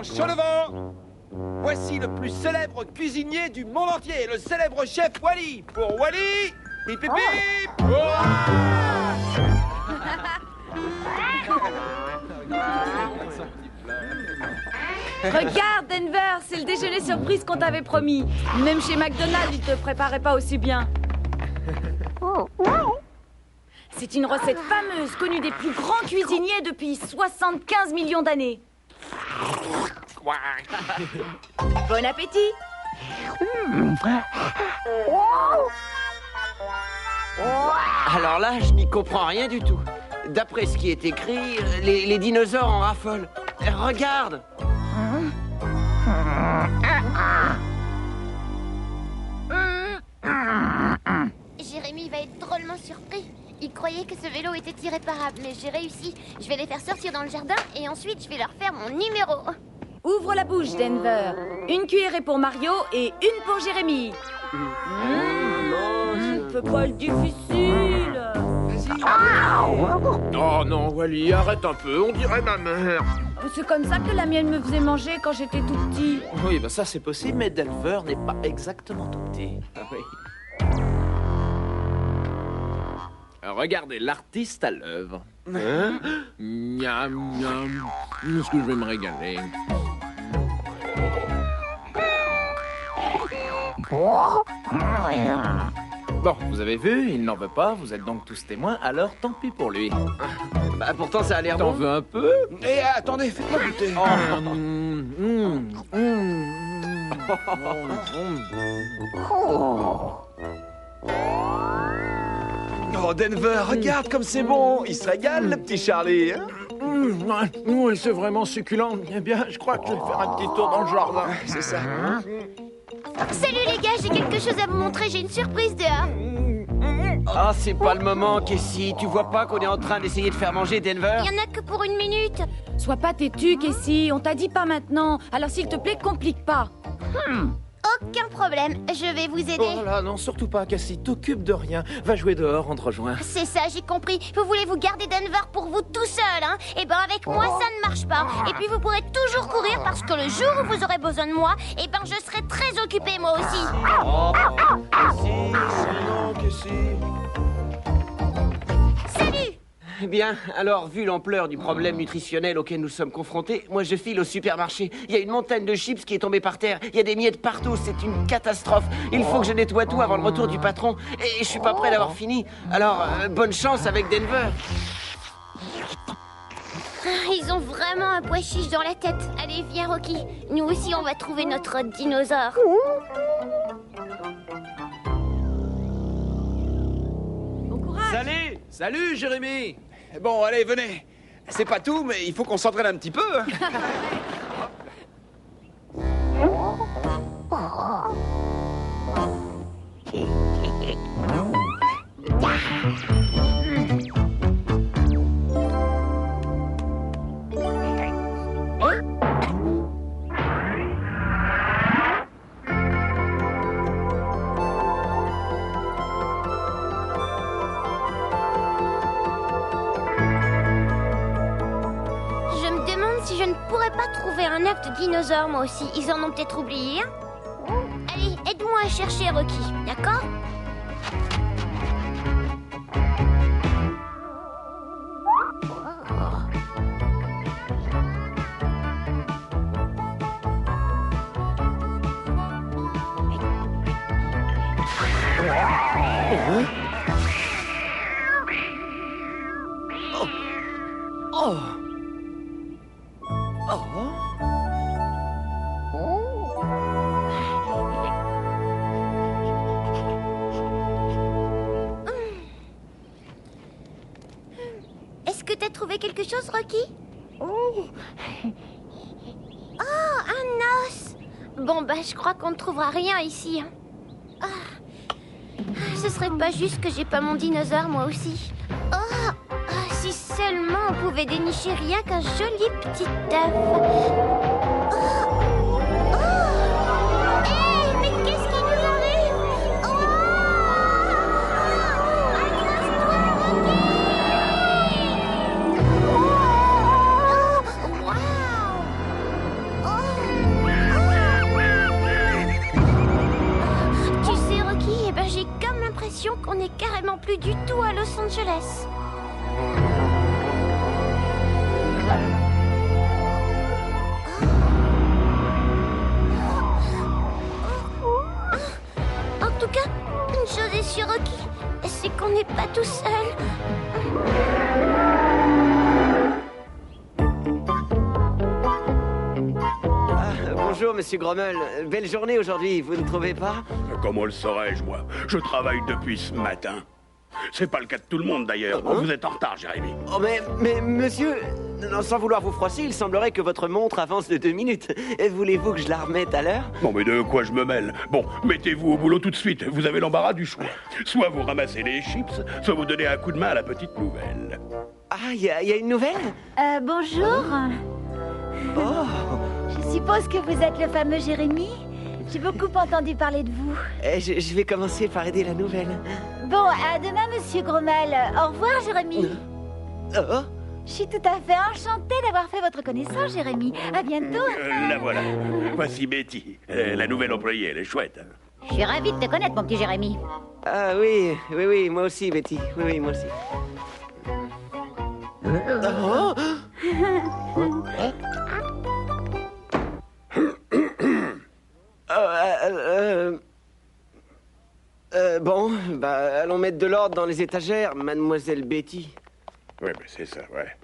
chaud devant. Voici le plus célèbre cuisinier du monde entier, le célèbre chef Wally. Pour Wally, pip pip pip. Regarde, Denver, c'est le déjeuner surprise qu'on t'avait promis. Même chez McDonald's, ils te préparaient pas aussi bien. C'est une recette fameuse, connue des plus grands cuisiniers depuis 75 millions d'années. Bon appétit! Alors là, je n'y comprends rien du tout. D'après ce qui est écrit, les dinosaures en raffolent. Regarde! Jérémy va être drôlement surpris. Il croyait que ce vélo était irréparable, mais j'ai réussi. Je vais les faire sortir dans le jardin et ensuite je vais leur faire mon numéro. Ouvre la bouche, Denver. Une cuillerée pour Mario et une pour Jérémy. Fais pas le difficile. Oh non, Wally, arrête un peu, on dirait ma mère. C'est comme ça que la mienne me faisait manger quand j'étais tout petit. Oui, ben ça c'est possible, mais Denver n'est pas exactement tout petit. Regardez l'artiste à l'œuvre. Hein? Miam, miam. Est-ce que je vais me régaler? Bon, vous avez vu, il n'en veut pas, vous êtes donc tous témoins, alors tant pis pour lui. Bah pourtant ça a l'air T'en bon. veux un peu? Eh, attendez, faites-moi goûter. Oh, Denver, regarde comme c'est bon. Il se régale, le petit Charlie. Hein? Oui, c'est vraiment succulent. Eh bien, je crois que je vais faire un petit tour dans le jardin. C'est ça. Salut les gars, j'ai quelque chose à vous montrer, j'ai une surprise dehors. Ah, c'est pas le moment, Casey. Tu vois pas qu'on est en train d'essayer de faire manger Denver? Il y en a que pour une minute. Sois pas têtu, Casey. On t'a dit pas maintenant. Alors s'il te plaît, complique pas. Aucun problème, je vais vous aider. Oh là, non, surtout pas, Cassie, t'occupe de rien. Va jouer dehors, on te rejoint. C'est ça, j'ai compris. Vous voulez vous garder Denver pour vous tout seul, hein? Eh ben avec moi, ça ne marche pas. Et puis vous pourrez toujours courir parce que le jour où vous aurez besoin de moi, eh ben je serai très occupée moi aussi. Salut! Bien, alors, vu l'ampleur du problème nutritionnel auquel nous sommes confrontés, moi je file au supermarché. Il y a une montagne de chips qui est tombée par terre. Il y a des miettes partout, c'est une catastrophe. Il faut que je nettoie tout avant le retour du patron. Et je suis pas prêt d'avoir fini. Alors, bonne chance avec Denver. Ils ont vraiment un pois chiche dans la tête. Allez, viens Rocky. Nous aussi, on va trouver notre dinosaure. Bon courage. Salut! Salut, Jérémy! Bon, allez, venez. C'est pas tout, mais il faut qu'on s'entraîne un petit peu. Hein. Je me demande si je ne pourrais pas trouver un œuf de dinosaure, moi aussi. Ils en ont peut-être oublié un. Allez, aide-moi à chercher Rocky, d'accord? Est-ce que t'as trouvé quelque chose, Rocky? Oh, un os! Bon, bah, je crois qu'on ne trouvera rien ici. Hein. Ce serait pas juste que j'ai pas mon dinosaure, moi aussi. Si seulement on pouvait dénicher rien qu'un joli petit œuf. Hé, mais qu'est-ce qui nous arrive? Accroche-toi, Rocky! l'impression qu'on est carrément plus du tout à Los Angeles. En tout cas, une chose est sûre, Rocky, c'est qu'on n'est pas tout seul. Bonjour, monsieur Grommel. Belle journée aujourd'hui, vous ne trouvez pas? Comment le saurais-je, moi? Je travaille depuis ce matin. C'est pas le cas de tout le monde, d'ailleurs. Vous êtes en retard, Jérémy. Oh, mais monsieur, non, sans vouloir vous froisser, il semblerait que votre montre avance de 2 minutes. Voulez-vous que je la remette à l'heure? Bon, mais de quoi je me mêle? Bon, mettez-vous au boulot tout de suite. Vous avez l'embarras du choix. Soit vous ramassez les chips, soit vous donnez un coup de main à la petite nouvelle. Ah, il y a une nouvelle? Bonjour. Oh, Je suppose que vous êtes le fameux Jérémy. J'ai beaucoup entendu parler de vous. je vais commencer par aider la nouvelle. Bon, à demain, monsieur Grommel. Au revoir, Jérémy. Oh, Je suis tout à fait enchantée d'avoir fait votre connaissance, Jérémy. À bientôt. La voilà. Voici Betty. La nouvelle employée, elle est chouette. Je suis ravie de te connaître, mon petit Jérémy. ah oui, moi aussi, Betty. Oui, moi aussi. Oh. Bon, bah, allons mettre de l'ordre dans les étagères, mademoiselle Betty. Ouais, mais c'est ça, ouais.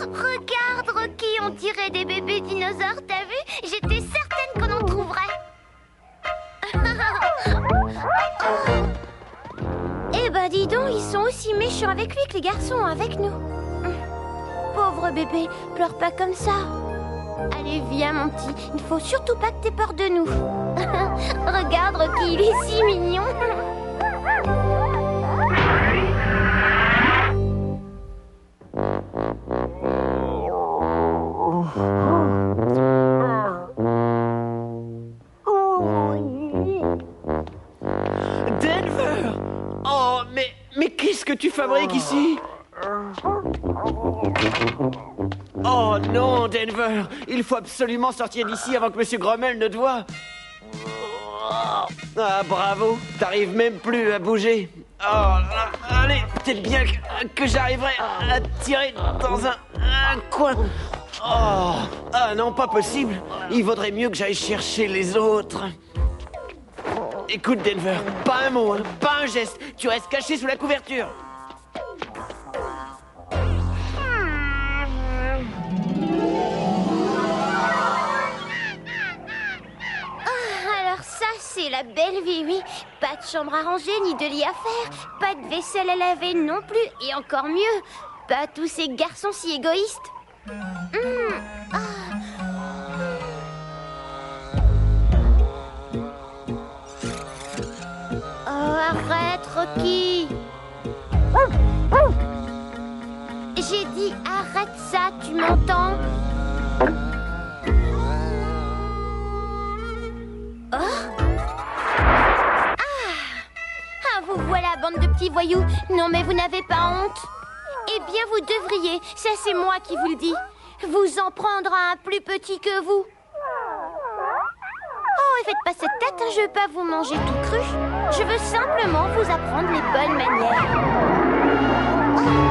Regarde, Rocky, on dirait des bébés dinosaures, t'as vu? J'étais certaine qu'on en trouverait. Eh ben, dis donc, ils sont aussi méchants avec lui que les garçons avec nous. Pauvre bébé, pleure pas comme ça. Allez, viens, mon petit. Il faut surtout pas que t'aies peur de nous. Regarde, Rocky, il est si mignon. Denver! Oh, mais qu'est-ce que tu fabriques ici? Oh non, Denver! Il faut absolument sortir d'ici avant que Monsieur Grommel ne te voie. Ah, bravo! T'arrives même plus à bouger. Oh là, allez, peut-être bien que j'arriverai à tirer dans un coin. Oh, ah non, pas possible. Il vaudrait mieux que j'aille chercher les autres. Écoute, Denver, pas un mot, hein, pas un geste. Tu restes caché sous la couverture. Alors ça, c'est la belle vie, oui. Pas de chambre à ranger, ni de lit à faire. Pas de vaisselle à laver non plus. Et encore mieux, pas tous ces garçons si égoïstes. Oh, arrête, Rocky. J'ai dit arrête ça, tu m'entends? Vous voilà, bande de petits voyous. Non, mais vous n'avez pas honte? Eh bien, vous devriez. Ça, c'est moi qui vous le dis. Vous en prendre à un plus petit que vous. Oh, et faites pas cette tête, hein, je veux pas vous manger tout cru. Je veux simplement vous apprendre les bonnes manières. Oh.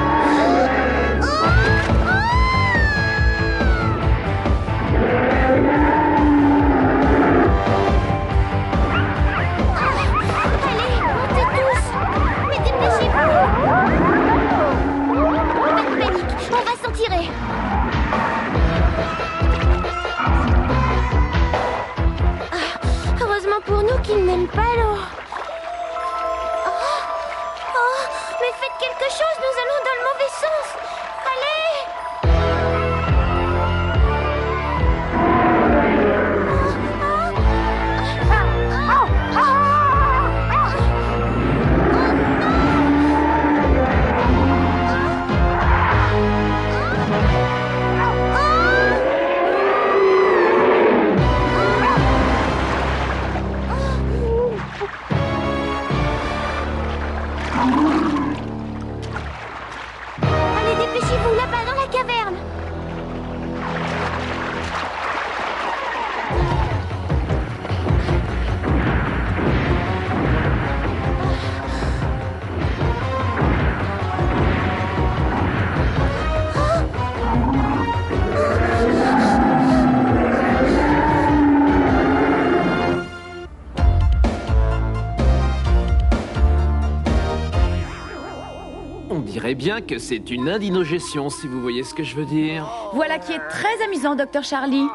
dirais bien que c'est une indigestion, si vous voyez ce que je veux dire. Voilà qui est très amusant, Docteur Charlie.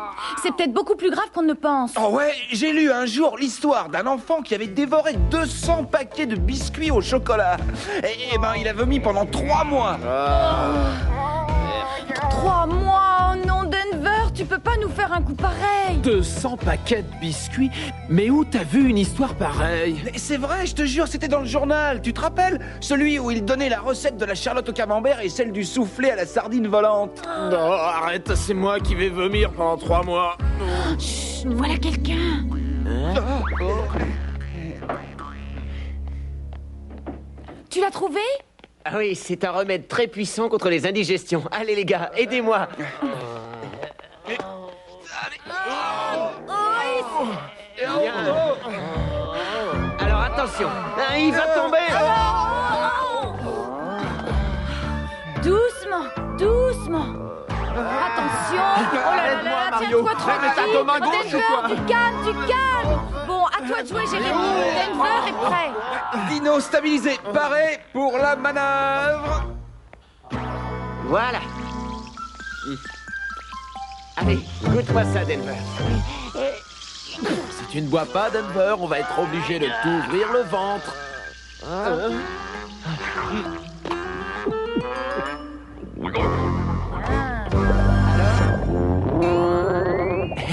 C'est peut-être beaucoup plus grave qu'on ne pense. Oh ouais, j'ai lu un jour l'histoire d'un enfant qui avait dévoré 200 paquets de biscuits au chocolat. Et ben, il a vomi pendant 3 mois. 3 mois, oh non, Denver, tu peux pas nous faire un coup pareil. 200 paquets de biscuits? Mais où t'as vu une histoire pareille? Mais c'est vrai, je te jure, c'était dans le journal. Tu te rappelles? Celui où il donnait la recette de la charlotte au camembert et celle du soufflé à la sardine volante. Non, arrête, c'est moi qui vais vomir pendant 3 mois. Chut, voilà quelqu'un. Tu l'as trouvé? Ah oui, c'est un remède très puissant contre les indigestions. Allez les gars, aidez-moi. Bien. Alors attention, hein, il va tomber. Doucement, doucement. Attention. Oh là là là, tiens-toi tranquille. Denver, tu calmes, tu calmes. Bon, à toi de jouer, Jérémy. Denver est prêt. Dino stabilisé, paré pour la manœuvre. Voilà. Allez, goûte-moi ça, Denver. Si tu ne bois pas, Denver, on va être obligé de t'ouvrir le ventre.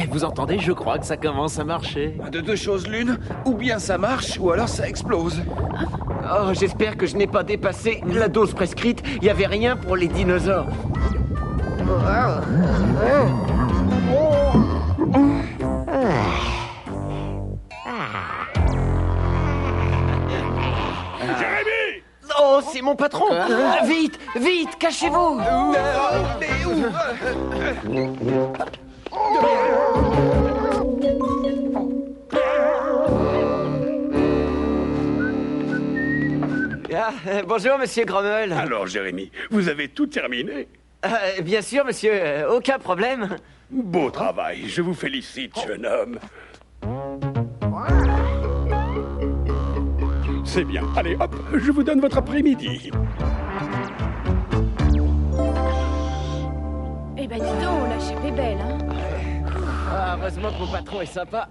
Vous entendez, je crois que ça commence à marcher. De deux choses l'une, ou bien ça marche, ou alors ça explose. Oh, j'espère que je n'ai pas dépassé la dose prescrite. Il n'y avait rien pour les dinosaures. Jérémy! Oh, c'est mon patron. Vite, vite, cachez-vous. Mais où? Bonjour, monsieur Grommel. Alors, Jérémy, vous avez tout terminé? Bien sûr, monsieur, aucun problème. Beau travail, je vous félicite, jeune homme. C'est bien. Allez, hop, je vous donne votre après-midi. Eh ben dis donc, la chèvre est belle, hein. Ah, heureusement que mon patron est sympa.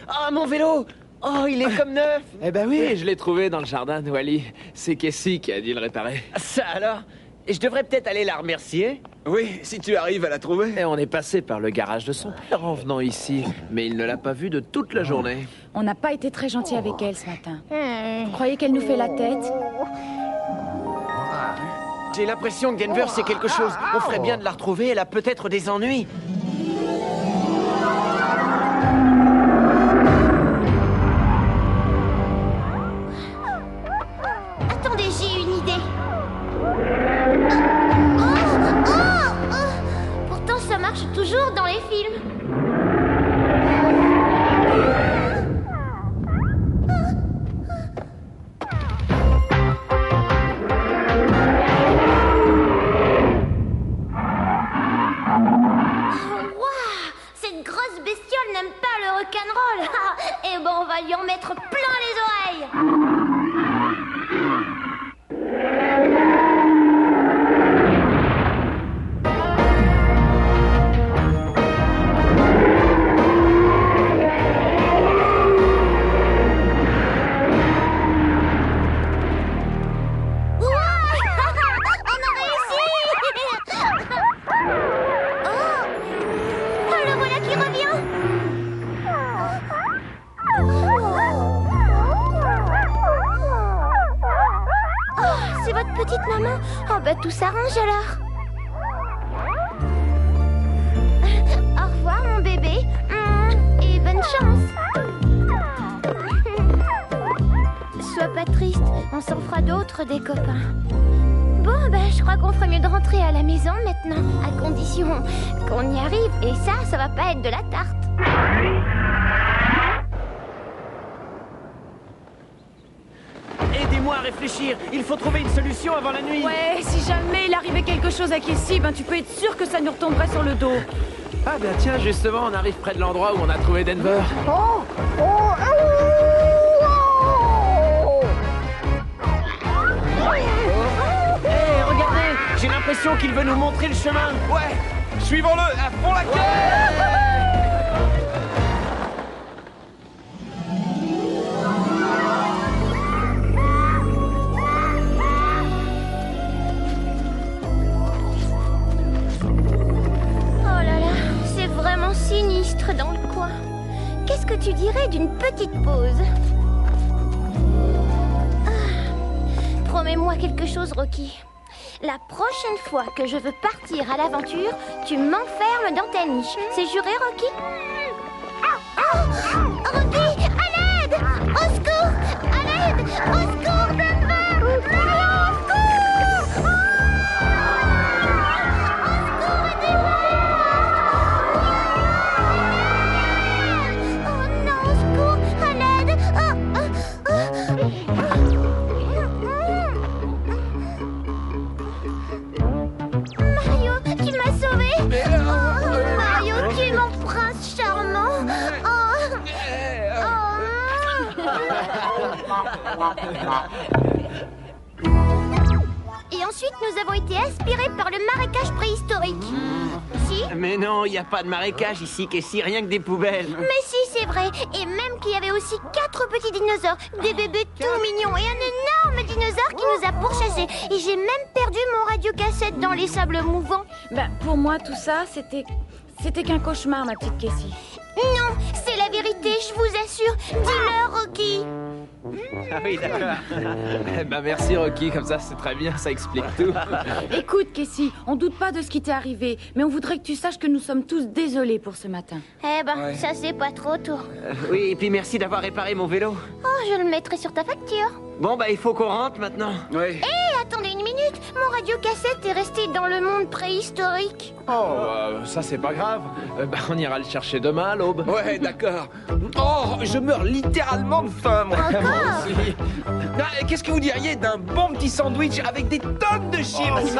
Ah, mon vélo. Oh, il est comme neuf. Eh ben oui, je l'ai trouvé dans le jardin de Wally. C'est Cassie qui a dû le réparer. Ça alors? Je devrais peut-être aller la remercier. Oui, si tu arrives à la trouver. Et on est passé par le garage de son père en venant ici, mais il ne l'a pas vue de toute la journée. On n'a pas été très gentil avec elle ce matin. Vous croyez qu'elle nous fait la tête? J'ai l'impression que Denver c'est quelque chose. On ferait bien de la retrouver, elle a peut-être des ennuis. Attendez, j'ai une idée. Pourtant, ça marche toujours dans les films. Cette grosse bestiole n'aime pas le rock'n'roll. Et ben, on va lui en mettre plein les oreilles. Le voilà qui revient. Oh, c'est votre petite maman. Oh bah tout s'arrange alors. Au revoir mon bébé. Et bonne chance. Sois pas triste, on s'en fera d'autres des copains. Bon, bah, je crois qu'on ferait mieux de rentrer à la maison maintenant, à condition qu'on y arrive. Et ça va pas être de la tarte. Aidez-moi à réfléchir. Il faut trouver une solution avant la nuit. Ouais, si jamais il arrivait quelque chose à Cassie, ben tu peux être sûr que ça nous retomberait sur le dos. Ah ben tiens, justement, on arrive près de l'endroit où on a trouvé Denver. J'ai l'impression qu'il veut nous montrer le chemin. Ouais, suivons-le, à fond la caisse. Oh là là, c'est vraiment sinistre dans le coin. Qu'est-ce que tu dirais d'une petite pause? Promets-moi quelque chose, Rocky. La prochaine fois que je veux partir à l'aventure, tu m'enfermes dans ta niche. C'est juré, Rocky? Oh, Rocky, à l'aide! Au secours! À l'aide! Au secours, Denver! Mario, au secours! Au secours, aidez-moi! Oh non, au secours! À l'aide! Mario, tu m'as sauvé! Oh, Mario, tu es mon prince charmant! Et ensuite, nous avons été aspirés par le marécage préhistorique. Si? Mais non, il n'y a pas de marécage ici, Casey, rien que des poubelles. Mais si, c'est vrai. Et même qu'il y avait aussi 4 petits dinosaures, des bébés tout mignons et un énorme dinosaure qui nous a pourchassés. Et j'ai même perdu mon radiocassette dans les sables mouvants. Ben, pour moi, tout ça, c'était qu'un cauchemar, ma petite Casey. Non, c'est la vérité, je vous assure. Dis-le, Rocky. Ah oui, d'accord. Merci Rocky, comme ça c'est très bien, ça explique tout. Écoute, Casey, on doute pas de ce qui t'est arrivé, mais on voudrait que tu saches que nous sommes tous désolés pour ce matin. Eh ben, ça c'est pas trop tôt. Oui, et puis merci d'avoir réparé mon vélo. Oh, je le mettrai sur ta facture. Bon, bah il faut qu'on rentre maintenant. Ouais. Attendez une minute, mon radiocassette est resté dans le monde préhistorique. Ça c'est pas grave. On ira le chercher demain à l'aube. Ouais, d'accord. Oh, je meurs littéralement de faim, moi. Encore? Qu'est-ce que vous diriez d'un bon petit sandwich avec des tonnes de chips?